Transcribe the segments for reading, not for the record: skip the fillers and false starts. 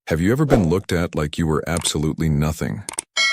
Have you ever been looked at like you were absolutely nothing?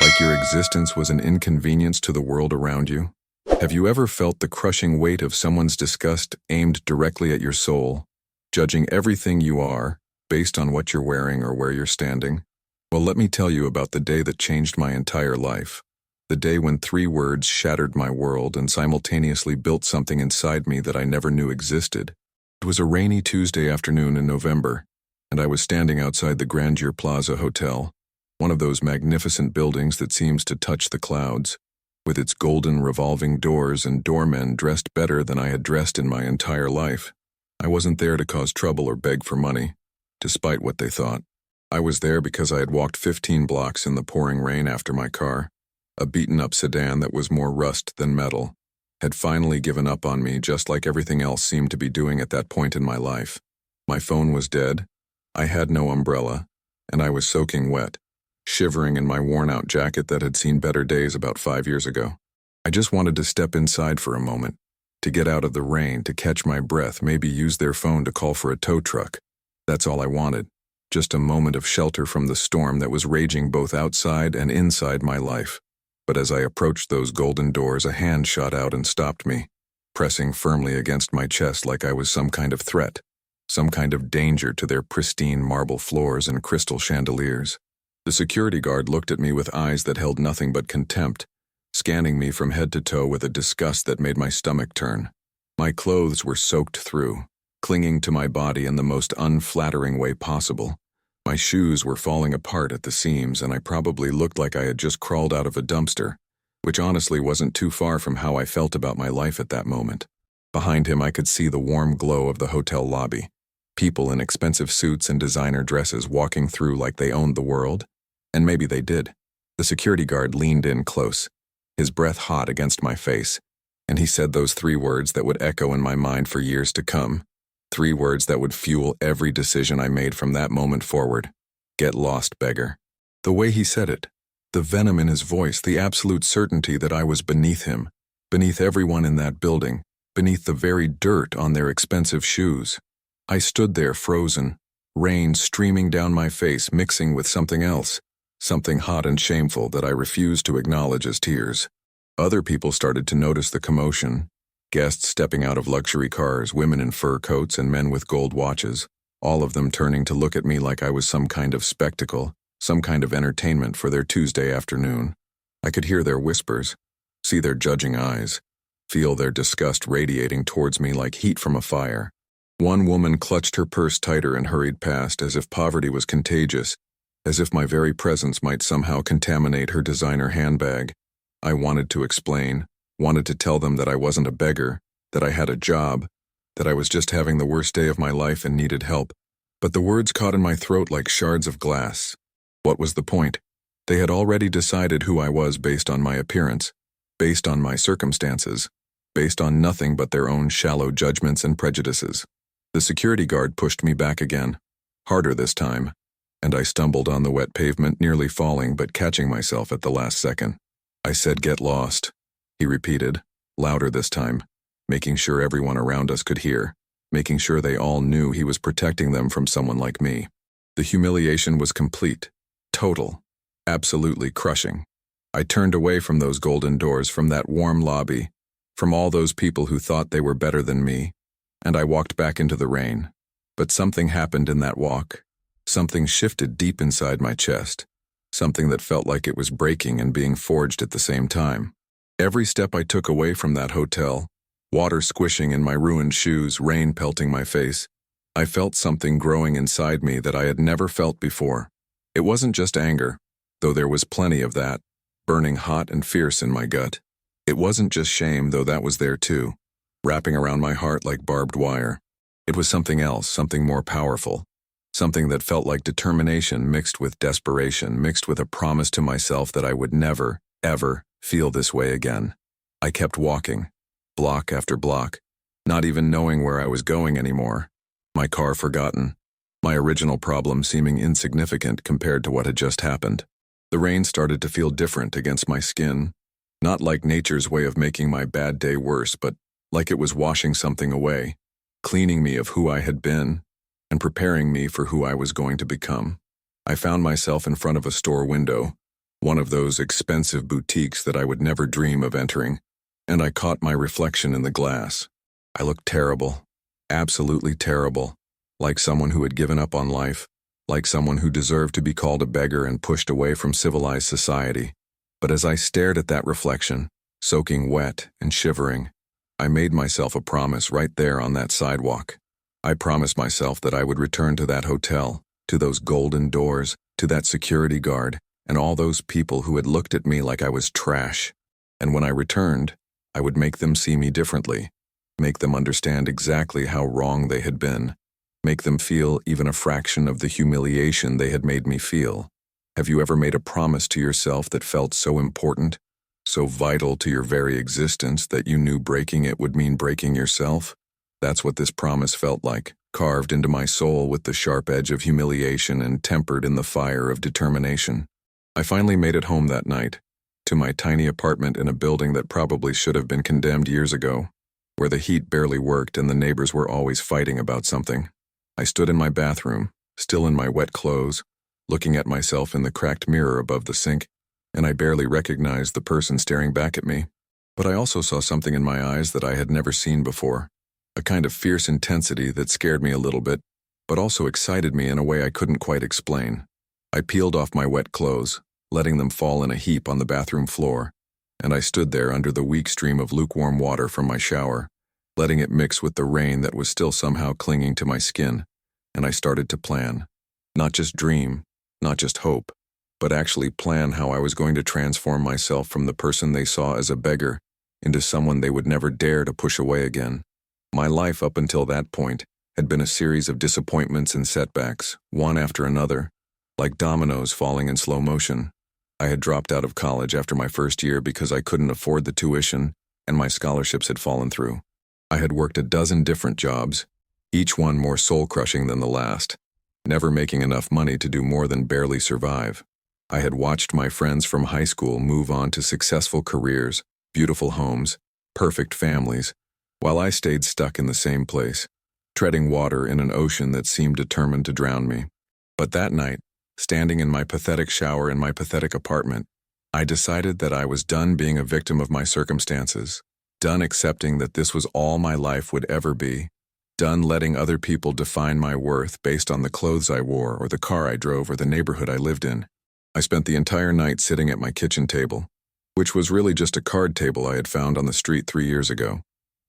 Like your existence was an inconvenience to the world around you? Have you ever felt the crushing weight of someone's disgust aimed directly at your soul, judging everything you are based on what you're wearing or where you're standing? Well, let me tell you about the day that changed my entire life. The day when 3 words shattered my world and simultaneously built something inside me that I never knew existed. It was a rainy Tuesday afternoon in November, and I was standing outside the Grandeur Plaza Hotel, one of those magnificent buildings that seems to touch the clouds, with its golden revolving doors and doormen dressed better than I had dressed in my entire life. I wasn't there to cause trouble or beg for money, despite what they thought. I was there because I had walked 15 blocks in the pouring rain after my car, a beaten-up sedan that was more rust than metal, had finally given up on me just like everything else seemed to be doing at that point in my life. My phone was dead, I had no umbrella, and I was soaking wet, shivering in my worn-out jacket that had seen better days about 5 years ago. I just wanted to step inside for a moment, to get out of the rain, to catch my breath, maybe use their phone to call for a tow truck. That's all I wanted, just a moment of shelter from the storm that was raging both outside and inside my life. But as I approached those golden doors, a hand shot out and stopped me, pressing firmly against my chest like I was some kind of threat, some kind of danger to their pristine marble floors and crystal chandeliers. The security guard looked at me with eyes that held nothing but contempt, scanning me from head to toe with a disgust that made my stomach turn. My clothes were soaked through, clinging to my body in the most unflattering way possible. My shoes were falling apart at the seams, and I probably looked like I had just crawled out of a dumpster, which honestly wasn't too far from how I felt about my life at that moment. Behind him, I could see the warm glow of the hotel lobby, people in expensive suits and designer dresses walking through like they owned the world. And maybe they did. The security guard leaned in close, his breath hot against my face, and he said those 3 words that would echo in my mind for years to come. 3 words that would fuel every decision I made from that moment forward. Get lost, beggar. The way he said it, the venom in his voice, the absolute certainty that I was beneath him, beneath everyone in that building, beneath the very dirt on their expensive shoes. I stood there frozen, rain streaming down my face mixing with something else, something hot and shameful that I refused to acknowledge as tears. Other people started to notice the commotion. Guests stepping out of luxury cars, women in fur coats and men with gold watches, all of them turning to look at me like I was some kind of spectacle, some kind of entertainment for their Tuesday afternoon. I could hear their whispers, see their judging eyes, feel their disgust radiating towards me like heat from a fire. One woman clutched her purse tighter and hurried past as if poverty was contagious, as if my very presence might somehow contaminate her designer handbag. I wanted to explain, wanted to tell them that I wasn't a beggar, that I had a job, that I was just having the worst day of my life and needed help. But the words caught in my throat like shards of glass. What was the point? They had already decided who I was based on my appearance, based on my circumstances, based on nothing but their own shallow judgments and prejudices. The security guard pushed me back again, harder this time, and I stumbled on the wet pavement, nearly falling but catching myself at the last second. I said, "Get lost," he repeated, louder this time, making sure everyone around us could hear, making sure they all knew he was protecting them from someone like me. The humiliation was complete, total, absolutely crushing. I turned away from those golden doors, from that warm lobby, from all those people who thought they were better than me, and I walked back into the rain. But something happened in that walk. Something shifted deep inside my chest, something that felt like it was breaking and being forged at the same time. Every step I took away from that hotel, water squishing in my ruined shoes, rain pelting my face, I felt something growing inside me that I had never felt before. It wasn't just anger, though there was plenty of that, burning hot and fierce in my gut. It wasn't just shame, though that was there too, wrapping around my heart like barbed wire. It was something else, something more powerful, something that felt like determination mixed with desperation, mixed with a promise to myself that I would never, ever feel this way again. I kept walking, block after block, not even knowing where I was going anymore. My car forgotten, my original problem seeming insignificant compared to what had just happened. The rain started to feel different against my skin, not like nature's way of making my bad day worse, but like it was washing something away, cleaning me of who I had been, and preparing me for who I was going to become. I found myself in front of a store window, one of those expensive boutiques that I would never dream of entering, and I caught my reflection in the glass. I looked terrible, absolutely terrible, like someone who had given up on life, like someone who deserved to be called a beggar and pushed away from civilized society. But as I stared at that reflection, soaking wet and shivering, I made myself a promise right there on that sidewalk. I promised myself that I would return to that hotel, to those golden doors, to that security guard, and all those people who had looked at me like I was trash. And when I returned, I would make them see me differently, make them understand exactly how wrong they had been, make them feel even a fraction of the humiliation they had made me feel. Have you ever made a promise to yourself that felt so important, so vital to your very existence that you knew breaking it would mean breaking yourself? That's what this promise felt like, carved into my soul with the sharp edge of humiliation and tempered in the fire of determination. I finally made it home that night, to my tiny apartment in a building that probably should have been condemned years ago, where the heat barely worked and the neighbors were always fighting about something. I stood in my bathroom, still in my wet clothes, looking at myself in the cracked mirror above the sink, and I barely recognized the person staring back at me. But I also saw something in my eyes that I had never seen before, a kind of fierce intensity that scared me a little bit, but also excited me in a way I couldn't quite explain. I peeled off my wet clothes, letting them fall in a heap on the bathroom floor, and I stood there under the weak stream of lukewarm water from my shower, letting it mix with the rain that was still somehow clinging to my skin, and I started to plan. Not just dream, not just hope, but actually plan how I was going to transform myself from the person they saw as a beggar into someone they would never dare to push away again. My life up until that point had been a series of disappointments and setbacks, one after another, like dominoes falling in slow motion. I had dropped out of college after my first year because I couldn't afford the tuition, and my scholarships had fallen through. I had worked a dozen different jobs, each one more soul-crushing than the last, never making enough money to do more than barely survive. I had watched my friends from high school move on to successful careers, beautiful homes, perfect families, while I stayed stuck in the same place, treading water in an ocean that seemed determined to drown me. But that night, standing in my pathetic shower in my pathetic apartment, I decided that I was done being a victim of my circumstances, done accepting that this was all my life would ever be, done letting other people define my worth based on the clothes I wore or the car I drove or the neighborhood I lived in. I spent the entire night sitting at my kitchen table, which was really just a card table I had found on the street 3 years ago,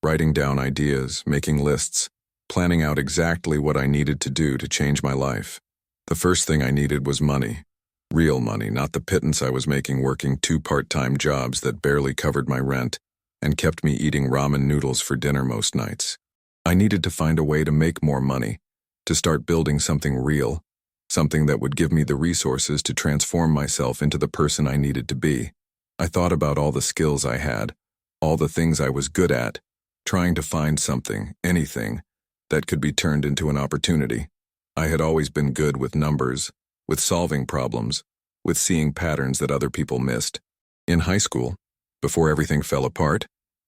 writing down ideas, making lists, planning out exactly what I needed to do to change my life. The first thing I needed was money. Real money, not the pittance I was making working 2 part-time jobs that barely covered my rent and kept me eating ramen noodles for dinner most nights. I needed to find a way to make more money, to start building something real, something that would give me the resources to transform myself into the person I needed to be. I thought about all the skills I had, all the things I was good at, trying to find something, anything, that could be turned into an opportunity. I had always been good with numbers, with solving problems, with seeing patterns that other people missed. In high school, before everything fell apart,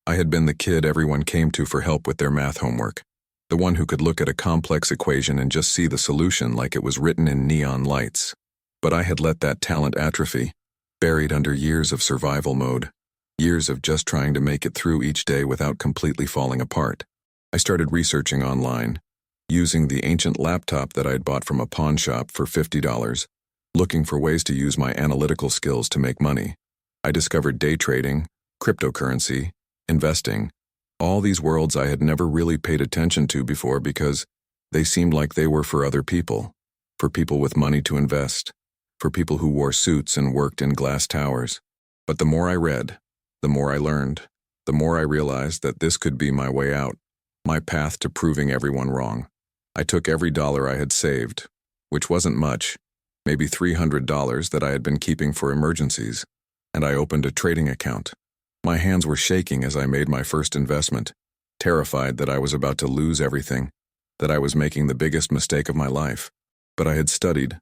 I had been the kid everyone came to for help with their math homework, the one who could look at a complex equation and just see the solution like it was written in neon lights. But I had let that talent atrophy, buried under years of survival mode, years of just trying to make it through each day without completely falling apart. I started researching online, using the ancient laptop that I had bought from a pawn shop for $50, looking for ways to use my analytical skills to make money. I discovered day trading, cryptocurrency, investing, all these worlds I had never really paid attention to before because they seemed like they were for other people, for people with money to invest, for people who wore suits and worked in glass towers. But the more I read, the more I learned, the more I realized that this could be my way out, my path to proving everyone wrong. I took every dollar I had saved, which wasn't much, maybe $300 that I had been keeping for emergencies, and I opened a trading account. My hands were shaking as I made my first investment, terrified that I was about to lose everything, that I was making the biggest mistake of my life. But I had studied,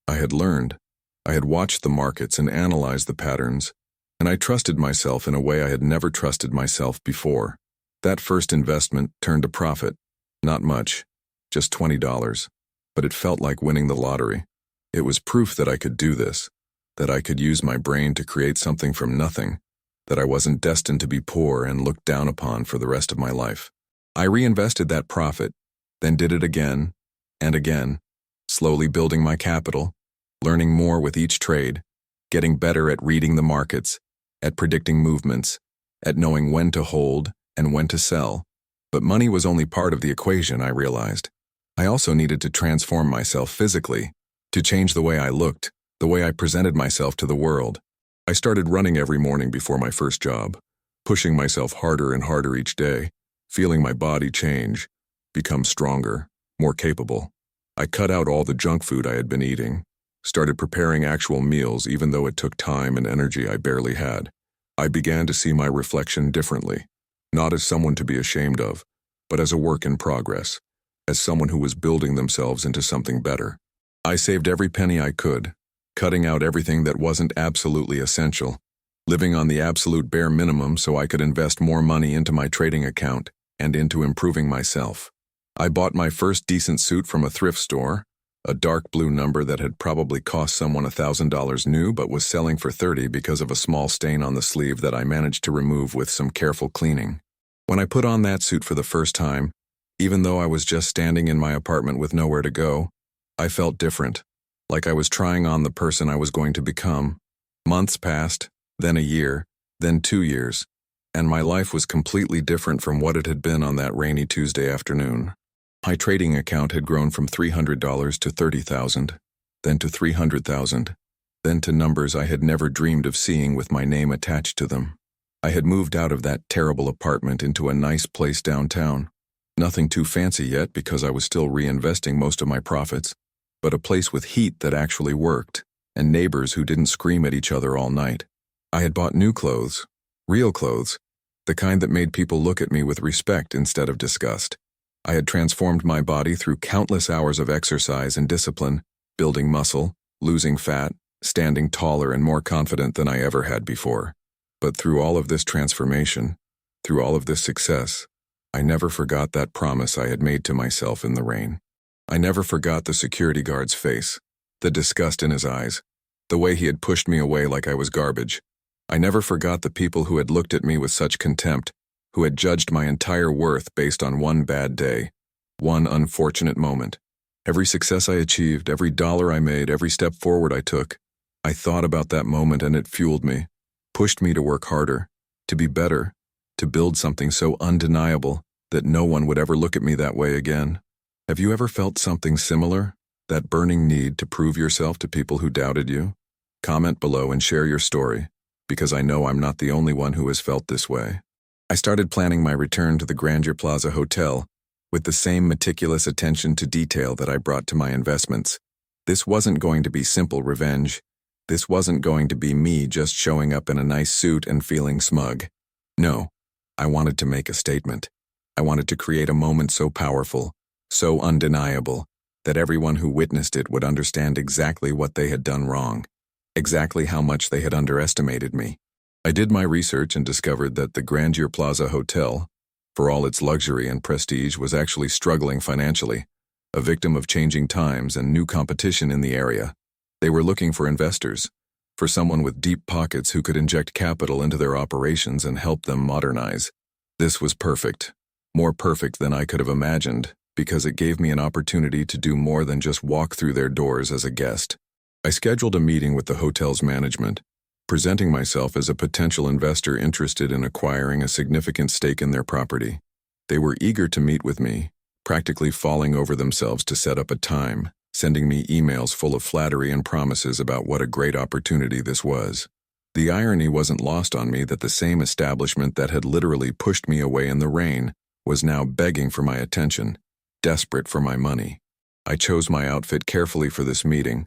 I had learned, I had watched the markets and analyzed the patterns, and I trusted myself in a way I had never trusted myself before. That first investment turned a profit, not much, just $20, but it felt like winning the lottery. It was proof that I could do this, that I could use my brain to create something from nothing, that I wasn't destined to be poor and looked down upon for the rest of my life. I reinvested that profit, then did it again and again, slowly building my capital, learning more with each trade, getting better at reading the markets, at predicting movements, at knowing when to hold and when to sell. But money was only part of the equation, I realized. I also needed to transform myself physically, to change the way I looked, the way I presented myself to the world. I started running every morning before my first job, pushing myself harder and harder each day, feeling my body change, become stronger, more capable. I cut out all the junk food I had been eating, started preparing actual meals even though it took time and energy I barely had. I began to see my reflection differently, not as someone to be ashamed of, but as a work in progress, as someone who was building themselves into something better. I saved every penny I could, cutting out everything that wasn't absolutely essential, living on the absolute bare minimum so I could invest more money into my trading account and into improving myself. I bought my first decent suit from a thrift store, a dark blue number that had probably cost someone $1,000 new but was selling for $30 because of a small stain on the sleeve that I managed to remove with some careful cleaning. When I put on that suit for the first time, even though I was just standing in my apartment with nowhere to go, I felt different, like I was trying on the person I was going to become. Months passed, then a year, then 2 years, and my life was completely different from what it had been on that rainy Tuesday afternoon. My trading account had grown from $300 to $30,000, then to $300,000, then to numbers I had never dreamed of seeing with my name attached to them. I had moved out of that terrible apartment into a nice place downtown. Nothing too fancy yet because I was still reinvesting most of my profits, but a place with heat that actually worked, and neighbors who didn't scream at each other all night. I had bought new clothes, real clothes, the kind that made people look at me with respect instead of disgust. I had transformed my body through countless hours of exercise and discipline, building muscle, losing fat, standing taller and more confident than I ever had before. But through all of this transformation, through all of this success, I never forgot that promise I had made to myself in the rain. I never forgot the security guard's face, the disgust in his eyes, the way he had pushed me away like I was garbage. I never forgot the people who had looked at me with such contempt, who had judged my entire worth based on one bad day, one unfortunate moment. Every success I achieved, every dollar I made, every step forward I took, I thought about that moment and it fueled me, pushed me to work harder, to be better, to build something so undeniable that no one would ever look at me that way again. Have you ever felt something similar? That burning need to prove yourself to people who doubted you? Comment below and share your story, because I know I'm not the only one who has felt this way. I started planning my return to the Grandeur Plaza Hotel with the same meticulous attention to detail that I brought to my investments. This wasn't going to be simple revenge. This wasn't going to be me just showing up in a nice suit and feeling smug. No, I wanted to make a statement. I wanted to create a moment so powerful, so undeniable, that everyone who witnessed it would understand exactly what they had done wrong, exactly how much they had underestimated me. I did my research and discovered that the Grandeur Plaza Hotel, for all its luxury and prestige, was actually struggling financially, a victim of changing times and new competition in the area. They were looking for investors, for someone with deep pockets who could inject capital into their operations and help them modernize. This was perfect, more perfect than I could have imagined, because it gave me an opportunity to do more than just walk through their doors as a guest. I scheduled a meeting with the hotel's management, presenting myself as a potential investor interested in acquiring a significant stake in their property. They were eager to meet with me, practically falling over themselves to set up a time, sending me emails full of flattery and promises about what a great opportunity this was. The irony wasn't lost on me that the same establishment that had literally pushed me away in the rain was now begging for my attention, desperate for my money. I chose my outfit carefully for this meeting,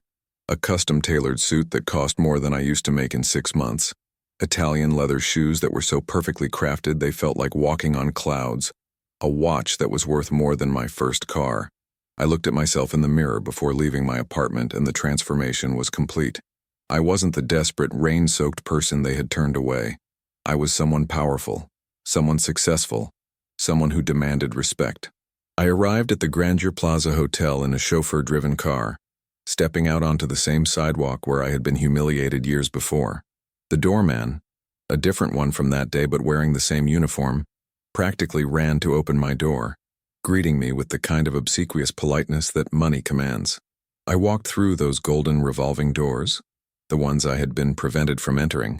a custom-tailored suit that cost more than I used to make in 6 months, Italian leather shoes that were so perfectly crafted they felt like walking on clouds, a watch that was worth more than my first car. I looked at myself in the mirror before leaving my apartment and the transformation was complete. I wasn't the desperate, rain-soaked person they had turned away. I was someone powerful, someone successful, someone who demanded respect. I arrived at the Grandeur Plaza Hotel in a chauffeur-driven car, stepping out onto the same sidewalk where I had been humiliated years before. The doorman, a different one from that day but wearing the same uniform, practically ran to open my door, greeting me with the kind of obsequious politeness that money commands. I walked through those golden revolving doors, the ones I had been prevented from entering,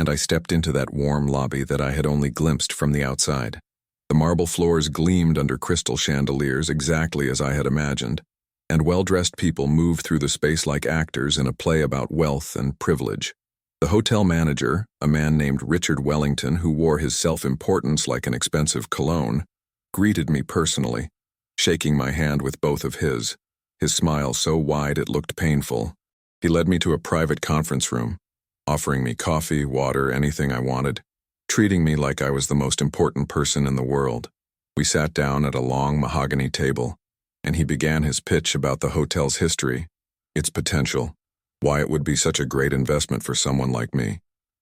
and I stepped into that warm lobby that I had only glimpsed from the outside. The marble floors gleamed under crystal chandeliers exactly as I had imagined, and well-dressed people moved through the space like actors in a play about wealth and privilege. The hotel manager, a man named Richard Wellington who wore his self-importance like an expensive cologne, greeted me personally, shaking my hand with both of his smile so wide it looked painful. He led me to a private conference room, offering me coffee, water, anything I wanted, treating me like I was the most important person in the world. We sat down at a long mahogany table, and he began his pitch about the hotel's history, its potential, why it would be such a great investment for someone like me.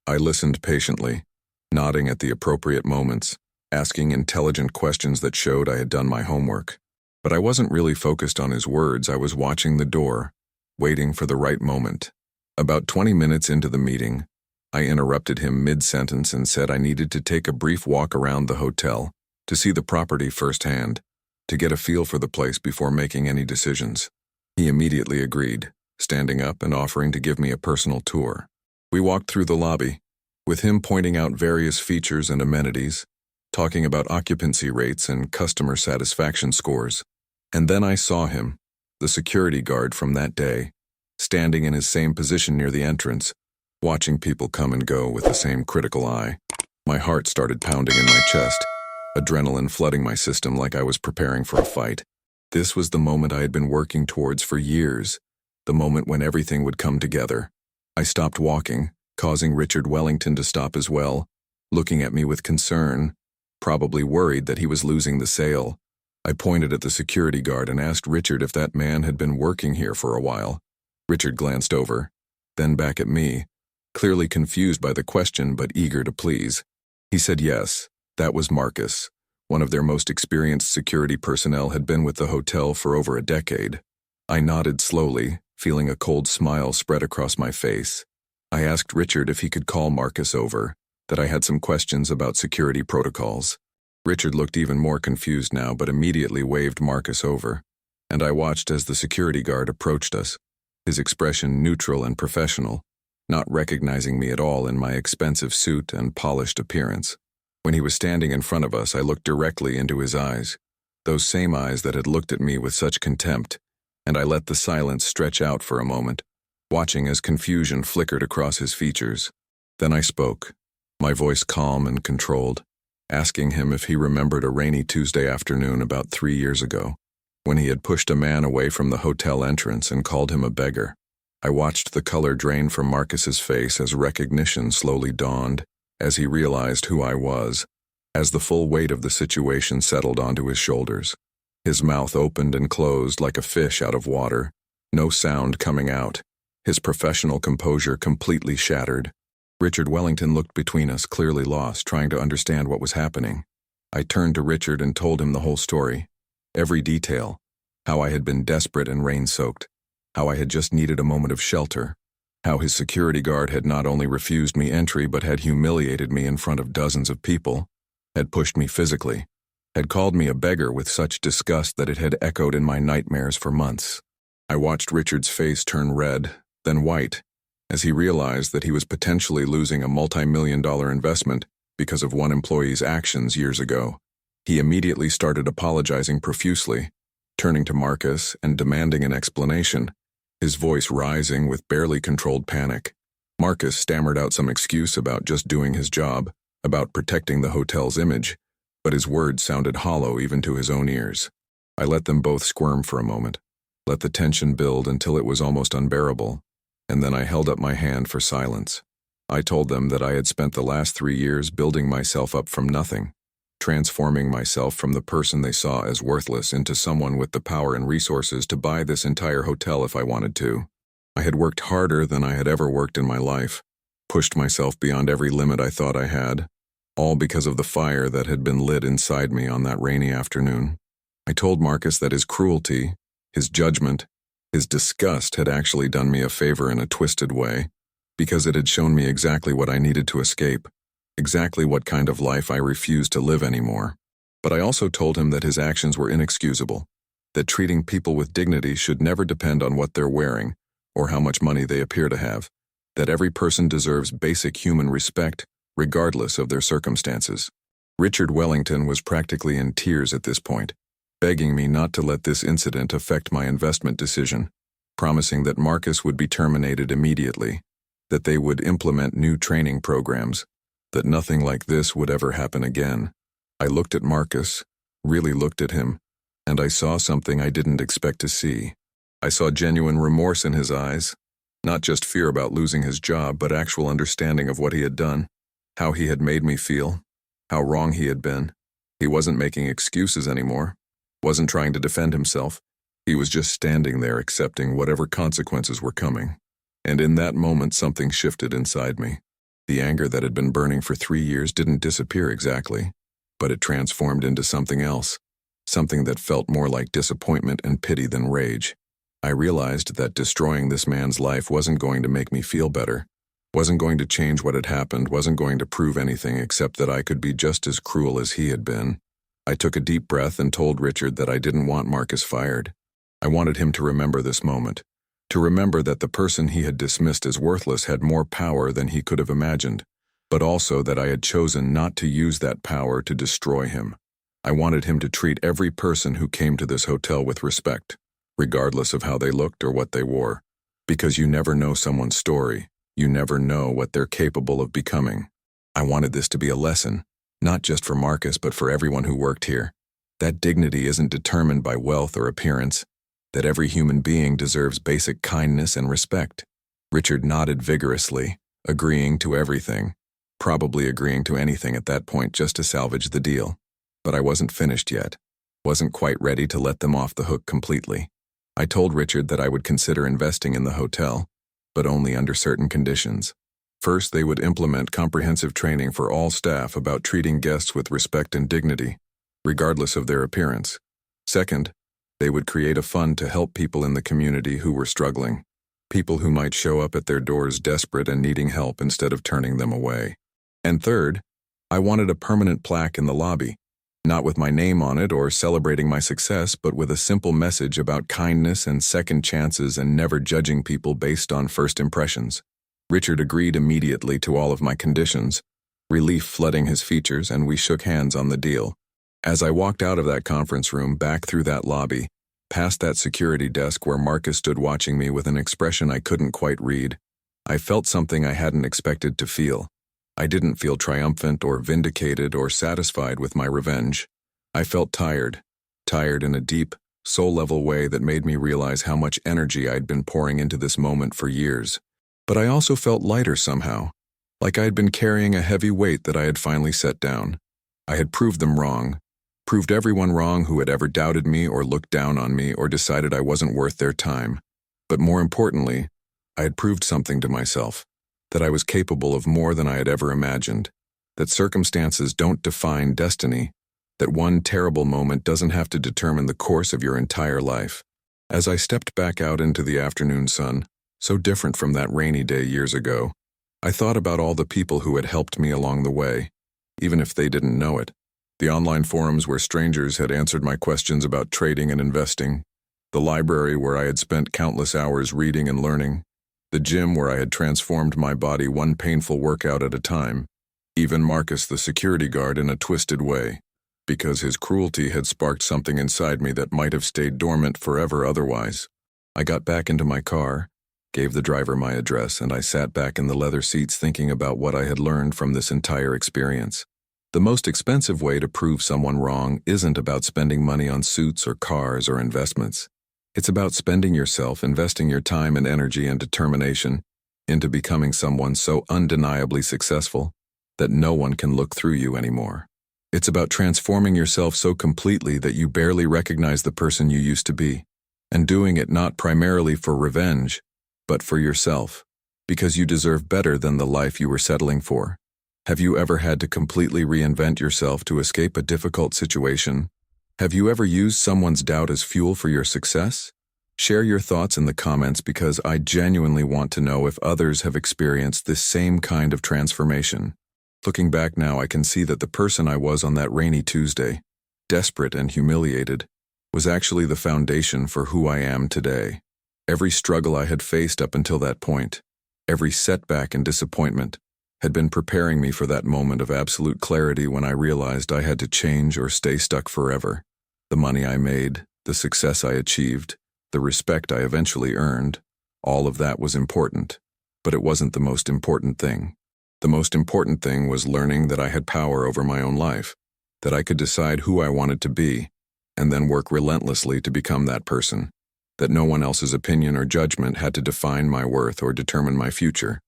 I listened patiently, nodding at the appropriate moments, asking intelligent questions that showed I had done my homework. But I wasn't really focused on his words. I was watching the door, waiting for the right moment. About 20 minutes into the meeting, I interrupted him mid-sentence and said I needed to take a brief walk around the hotel to see the property firsthand, to get a feel for the place before making any decisions. He immediately agreed, standing up and offering to give me a personal tour. We walked through the lobby, with him pointing out various features and amenities, talking about occupancy rates and customer satisfaction scores. And then I saw him, the security guard from that day, standing in his same position near the entrance, watching people come and go with the same critical eye. My heart started pounding in my chest, adrenaline flooding my system like I was preparing for a fight. This was the moment I had been working towards for years, the moment when everything would come together. I stopped walking, causing Richard Wellington to stop as well, looking at me with concern, probably worried that he was losing the sale. I pointed at the security guard and asked Richard if that man had been working here for a while. Richard glanced over, then back at me, clearly confused by the question but eager to please. He said yes, that was Marcus. One of their most experienced security personnel had been with the hotel for over a decade. I nodded slowly, feeling a cold smile spread across my face. I asked Richard if he could call Marcus over, that I had some questions about security protocols. Richard looked even more confused now but immediately waved Marcus over, and I watched as the security guard approached us, his expression neutral and professional, not recognizing me at all in my expensive suit and polished appearance. When he was standing in front of us, I looked directly into his eyes, those same eyes that had looked at me with such contempt, and I let the silence stretch out for a moment, watching as confusion flickered across his features. Then I spoke, my voice calm and controlled, asking him if he remembered a rainy Tuesday afternoon about 3 years ago, when he had pushed a man away from the hotel entrance and called him a beggar. I watched the color drain from Marcus's face as recognition slowly dawned, as he realized who I was, as the full weight of the situation settled onto his shoulders. His mouth opened and closed like a fish out of water, no sound coming out, his professional composure completely shattered. Richard Wellington looked between us, clearly lost, trying to understand what was happening. I turned to Richard and told him the whole story, every detail, how I had been desperate and rain-soaked, how I had just needed a moment of shelter, how his security guard had not only refused me entry but had humiliated me in front of dozens of people, had pushed me physically, had called me a beggar with such disgust that it had echoed in my nightmares for months. I watched Richard's face turn red, then white, as he realized that he was potentially losing a multi-million-dollar investment because of one employee's actions years ago. He immediately started apologizing profusely, turning to Marcus and demanding an explanation, his voice rising with barely controlled panic. Marcus stammered out some excuse about just doing his job, about protecting the hotel's image, but his words sounded hollow even to his own ears. I let them both squirm for a moment, let the tension build until it was almost unbearable, and then I held up my hand for silence. I told them that I had spent the last 3 years building myself up from nothing, transforming myself from the person they saw as worthless into someone with the power and resources to buy this entire hotel if I wanted to. I had worked harder than I had ever worked in my life, pushed myself beyond every limit I thought I had, all because of the fire that had been lit inside me on that rainy afternoon. I told Marcus that his cruelty, his judgment, His disgust had actually done me a favor in a twisted way, because it had shown me exactly what I needed to escape, exactly what kind of life I refused to live anymore. But I also told him that his actions were inexcusable, that treating people with dignity should never depend on what they're wearing or how much money they appear to have, that every person deserves basic human respect, regardless of their circumstances. Richard Wellington was practically in tears at this point, begging me not to let this incident affect my investment decision, promising that Marcus would be terminated immediately, that they would implement new training programs, that nothing like this would ever happen again. I looked at Marcus, really looked at him, and I saw something I didn't expect to see. I saw genuine remorse in his eyes, not just fear about losing his job, but actual understanding of what he had done, how he had made me feel, how wrong he had been. He wasn't making excuses anymore, wasn't trying to defend himself. He was just standing there accepting whatever consequences were coming. And in that moment, something shifted inside me. The anger that had been burning for 3 years didn't disappear exactly, but it transformed into something else, something that felt more like disappointment and pity than rage. I realized that destroying this man's life wasn't going to make me feel better, wasn't going to change what had happened, wasn't going to prove anything except that I could be just as cruel as he had been. I took a deep breath and told Richard that I didn't want Marcus fired. I wanted him to remember this moment, to remember that the person he had dismissed as worthless had more power than he could have imagined, but also that I had chosen not to use that power to destroy him. I wanted him to treat every person who came to this hotel with respect, regardless of how they looked or what they wore, because you never know someone's story, you never know what they're capable of becoming. I wanted this to be a lesson, not just for Marcus but for everyone who worked here, that dignity isn't determined by wealth or appearance, that every human being deserves basic kindness and respect. Richard nodded vigorously, agreeing to everything, probably agreeing to anything at that point just to salvage the deal. But I wasn't finished yet, wasn't quite ready to let them off the hook completely. I told Richard that I would consider investing in the hotel, but only under certain conditions. First, they would implement comprehensive training for all staff about treating guests with respect and dignity, regardless of their appearance. Second, they would create a fund to help people in the community who were struggling, people who might show up at their doors desperate and needing help instead of turning them away. And third, I wanted a permanent plaque in the lobby, not with my name on it or celebrating my success, but with a simple message about kindness and second chances and never judging people based on first impressions. Richard agreed immediately to all of my conditions, relief flooding his features, and we shook hands on the deal. As I walked out of that conference room, back through that lobby, past that security desk where Marcus stood watching me with an expression I couldn't quite read, I felt something I hadn't expected to feel. I didn't feel triumphant or vindicated or satisfied with my revenge. I felt tired in a deep, soul-level way that made me realize how much energy I'd been pouring into this moment for years. But I also felt lighter somehow, like I had been carrying a heavy weight that I had finally set down. I had proved them wrong, proved everyone wrong who had ever doubted me or looked down on me or decided I wasn't worth their time. But more importantly, I had proved something to myself, that I was capable of more than I had ever imagined, that circumstances don't define destiny, that one terrible moment doesn't have to determine the course of your entire life. As I stepped back out into the afternoon sun, so different from that rainy day years ago, I thought about all the people who had helped me along the way, even if they didn't know it. The online forums where strangers had answered my questions about trading and investing, the library where I had spent countless hours reading and learning, the gym where I had transformed my body one painful workout at a time, even Marcus the security guard in a twisted way, because his cruelty had sparked something inside me that might have stayed dormant forever otherwise. I got back into my car, gave the driver my address, and I sat back in the leather seats thinking about what I had learned from this entire experience. The most expensive way to prove someone wrong isn't about spending money on suits or cars or investments. It's about spending yourself, investing your time and energy and determination into becoming someone so undeniably successful that no one can look through you anymore. It's about transforming yourself so completely that you barely recognize the person you used to be, and doing it not primarily for revenge, but for yourself, because you deserve better than the life you were settling for. Have you ever had to completely reinvent yourself to escape a difficult situation? Have you ever used someone's doubt as fuel for your success? Share your thoughts in the comments because I genuinely want to know if others have experienced this same kind of transformation. Looking back now, I can see that the person I was on that rainy Tuesday, desperate and humiliated, was actually the foundation for who I am today. Every struggle I had faced up until that point, every setback and disappointment, had been preparing me for that moment of absolute clarity when I realized I had to change or stay stuck forever. The money I made, the success I achieved, the respect I eventually earned, all of that was important, but it wasn't the most important thing. The most important thing was learning that I had power over my own life, that I could decide who I wanted to be, and then work relentlessly to become that person, that no one else's opinion or judgment had to define my worth or determine my future.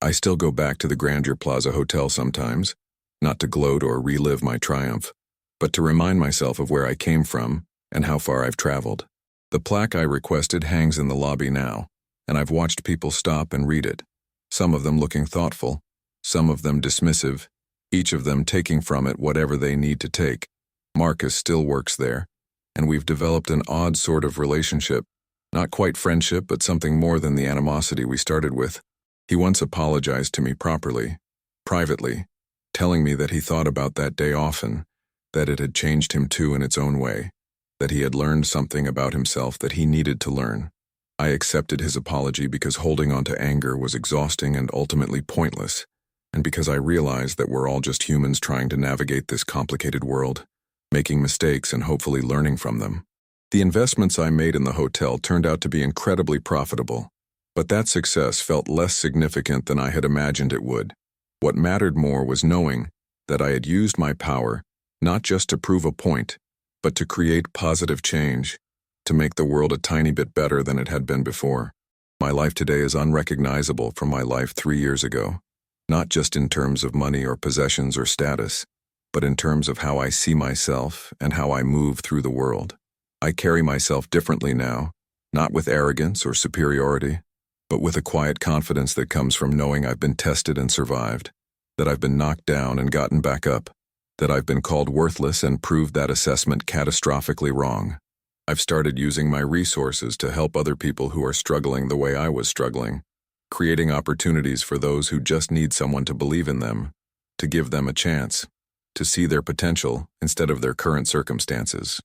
I still go back to the Grandeur Plaza Hotel sometimes, not to gloat or relive my triumph, but to remind myself of where I came from and how far I've traveled. The plaque I requested hangs in the lobby now, and I've watched people stop and read it, some of them looking thoughtful, some of them dismissive, each of them taking from it whatever they need to take. Marcus still works there, and we've developed an odd sort of relationship, not quite friendship, but something more than the animosity we started with. He once apologized to me privately, telling me that he thought about that day often, that it had changed him too in its own way, that he had learned something about himself that he needed to learn. I accepted his apology because holding on to anger was exhausting and ultimately pointless, and because I realized that we're all just humans trying to navigate this complicated world, making mistakes and hopefully learning from them. The investments I made in the hotel turned out to be incredibly profitable, but that success felt less significant than I had imagined it would. What mattered more was knowing that I had used my power not just to prove a point, but to create positive change, to make the world a tiny bit better than it had been before. My life today is unrecognizable from my life 3 years ago, not just in terms of money or possessions or status, but in terms of how I see myself and how I move through the world. I carry myself differently now, not with arrogance or superiority, but with a quiet confidence that comes from knowing I've been tested and survived, that I've been knocked down and gotten back up, that I've been called worthless and proved that assessment catastrophically wrong. I've started using my resources to help other people who are struggling the way I was struggling, creating opportunities for those who just need someone to believe in them, to give them a chance, to see their potential instead of their current circumstances.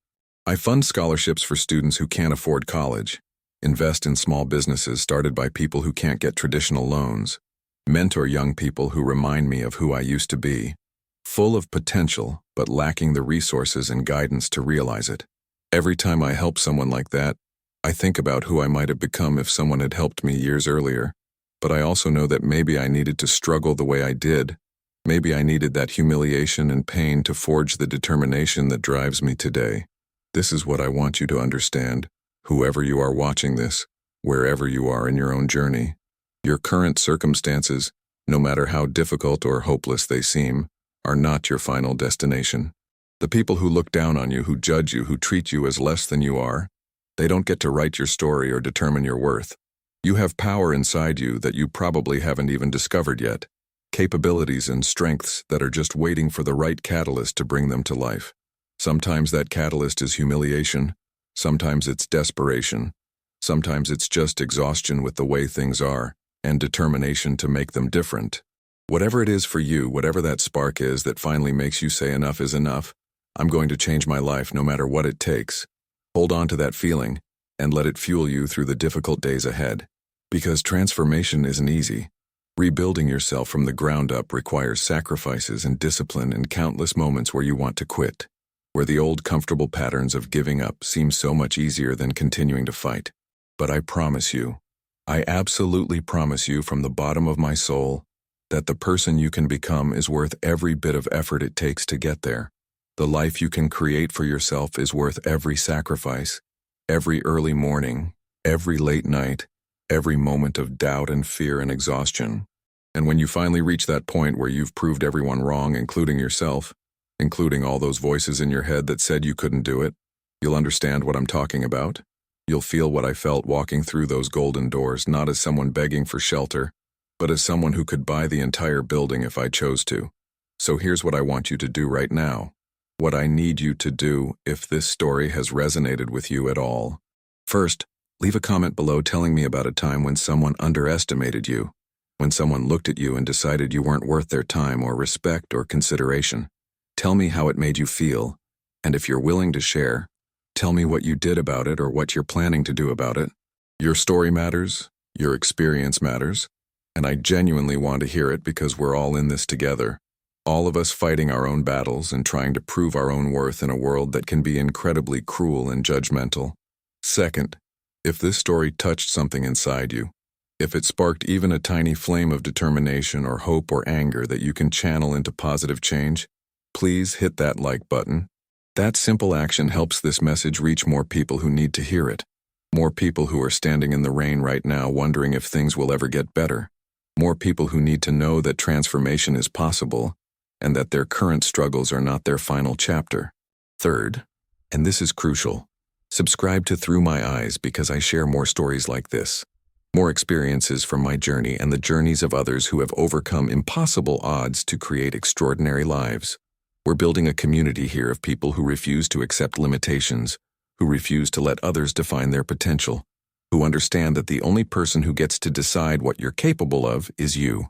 I fund scholarships for students who can't afford college, invest in small businesses started by people who can't get traditional loans, mentor young people who remind me of who I used to be, full of potential but lacking the resources and guidance to realize it. Every time I help someone like that, I think about who I might have become if someone had helped me years earlier, but I also know that maybe I needed to struggle the way I did. Maybe I needed that humiliation and pain to forge the determination that drives me today. This is what I want you to understand, whoever you are watching this, wherever you are in your own journey. Your current circumstances, no matter how difficult or hopeless they seem, are not your final destination. The people who look down on you, who judge you, who treat you as less than you are, they don't get to write your story or determine your worth. You have power inside you that you probably haven't even discovered yet, capabilities and strengths that are just waiting for the right catalyst to bring them to life. Sometimes that catalyst is humiliation, sometimes it's desperation, sometimes it's just exhaustion with the way things are, and determination to make them different. Whatever it is for you, whatever that spark is that finally makes you say enough is enough, I'm going to change my life no matter what it takes. Hold on to that feeling and let it fuel you through the difficult days ahead. Because transformation isn't easy. Rebuilding yourself from the ground up requires sacrifices and discipline and countless moments where you want to quit, where the old comfortable patterns of giving up seem so much easier than continuing to fight. But I promise you, I absolutely promise you from the bottom of my soul, that the person you can become is worth every bit of effort it takes to get there. The life you can create for yourself is worth every sacrifice, every early morning, every late night, every moment of doubt and fear and exhaustion. And when you finally reach that point where you've proved everyone wrong, including yourself, including all those voices in your head that said you couldn't do it, you'll understand what I'm talking about. You'll feel what I felt walking through those golden doors, not as someone begging for shelter, but as someone who could buy the entire building if I chose to. So here's what I want you to do right now. What I need you to do if this story has resonated with you at all. First, Leave a comment below telling me about a time when someone underestimated you, when someone looked at you and decided you weren't worth their time or respect or consideration. Tell me how it made you feel, and if you're willing to share, tell me what you did about it or what you're planning to do about it. Your story matters, your experience matters, and I genuinely want to hear it because we're all in this together. All of us fighting our own battles and trying to prove our own worth in a world that can be incredibly cruel and judgmental. Second, if this story touched something inside you, if it sparked even a tiny flame of determination or hope or anger that you can channel into positive change, please hit that like button. That simple action helps this message reach more people who need to hear it. More people who are standing in the rain right now wondering if things will ever get better. More people who need to know that transformation is possible and that their current struggles are not their final chapter. Third, and this is crucial, subscribe to Through My Eyes because I share more stories like this. More experiences from my journey and the journeys of others who have overcome impossible odds to create extraordinary lives. We're building a community here of people who refuse to accept limitations, who refuse to let others define their potential, who understand that the only person who gets to decide what you're capable of is you.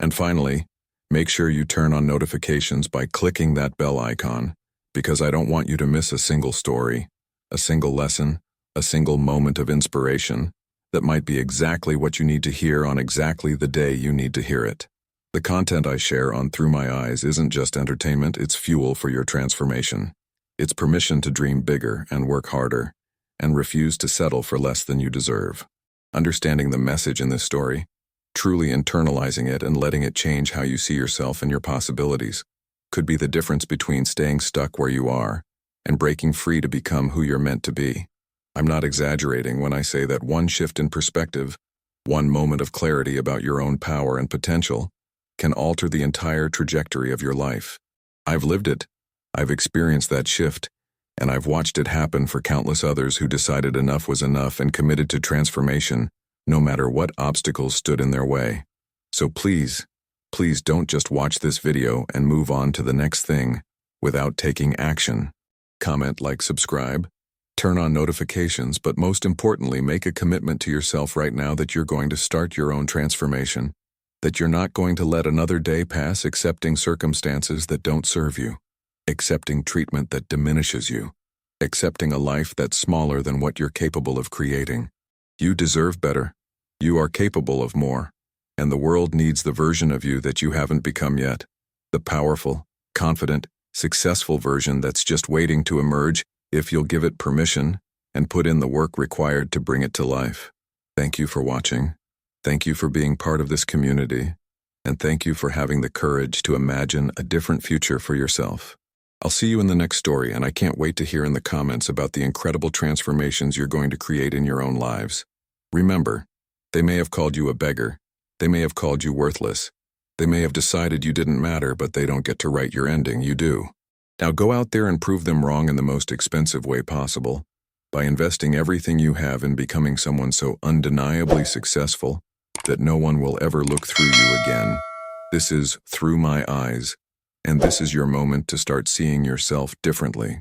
And finally, make sure you turn on notifications by clicking that bell icon, because I don't want you to miss a single story, a single lesson, a single moment of inspiration that might be exactly what you need to hear on exactly the day you need to hear it. The content I share on Through My Eyes isn't just entertainment, it's fuel for your transformation. It's permission to dream bigger and work harder, and refuse to settle for less than you deserve. Understanding the message in this story, truly internalizing it and letting it change how you see yourself and your possibilities, could be the difference between staying stuck where you are and breaking free to become who you're meant to be. I'm not exaggerating when I say that one shift in perspective, one moment of clarity about your own power and potential, can alter the entire trajectory of your life. I've lived it. I've experienced that shift, and I've watched it happen for countless others who decided enough was enough and committed to transformation, no matter what obstacles stood in their way. So please, please don't just watch this video and move on to the next thing without taking action. Comment, like, subscribe, turn on notifications, but most importantly, make a commitment to yourself right now that you're going to start your own transformation, that you're not going to let another day pass accepting circumstances that don't serve you, accepting treatment that diminishes you, accepting a life that's smaller than what you're capable of creating. You deserve better. You are capable of more. And the world needs the version of you that you haven't become yet. The powerful, confident, successful version that's just waiting to emerge if you'll give it permission and put in the work required to bring it to life. Thank you for watching. Thank you for being part of this community. And thank you for having the courage to imagine a different future for yourself. I'll see you in the next story, and I can't wait to hear in the comments about the incredible transformations you're going to create in your own lives. Remember, they may have called you a beggar. They may have called you worthless. They may have decided you didn't matter, but they don't get to write your ending, you do. Now go out there and prove them wrong in the most expensive way possible, by investing everything you have in becoming someone so undeniably successful that no one will ever look through you again. This is Through My Eyes, and this is your moment to start seeing yourself differently.